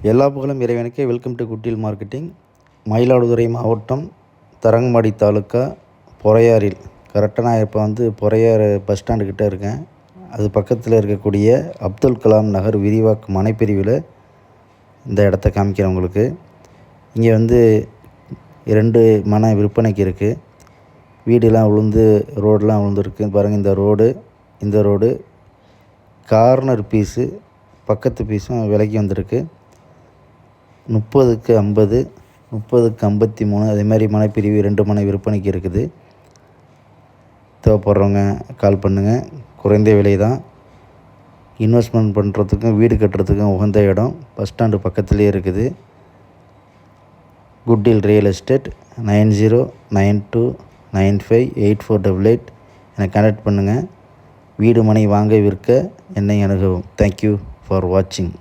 எல்லா புகழும் இறைவனுக்கே. வெல்கம் டு குட்டில் மார்க்கெட்டிங். மயிலாடுதுறை மாவட்டம், தரங்கம்பாடி தாலுக்கா, பொறையாறில். கரெக்டாக நான் இப்போ பொறையார் பஸ் ஸ்டாண்டுக்கிட்ட இருக்கேன். அது பக்கத்தில் இருக்கக்கூடிய அப்துல் கலாம் நகர் விரிவாக்க மனைப்பிரிவில் இந்த இடத்த காமிக்கிறேன் உங்களுக்கு. இங்கே 2 மனை விற்பனைக்கு இருக்குது. வீடுலாம் ரோடெலாம் விழுந்துருக்கு பாருங்கள். இந்த ரோடு கார்னர் பீஸு, பக்கத்து பீஸும் விலைக்கு வந்திருக்கு. 30க்கு 50, 30க்கு 53, அதே மாதிரி மனைப்பிரிவு 2 மனை விற்பனைக்கு இருக்குது. தேவைப்படுறவங்க கால் பண்ணுங்கள். குறைந்த விலை தான். இன்வெஸ்ட்மெண்ட் பண்ணுறதுக்கும் வீடு கட்டுறதுக்கும் உகந்த இடம். பஸ் ஸ்டாண்டு பக்கத்துலேயே இருக்குது. குட்டில் ரியல் எஸ்டேட். 9092958488 என்னை கான்டாக்ட் பண்ணுங்கள். வீடு மனை வாங்க விற்க என்னை அணுகவும். தேங்க்யூ ஃபார் வாட்சிங்.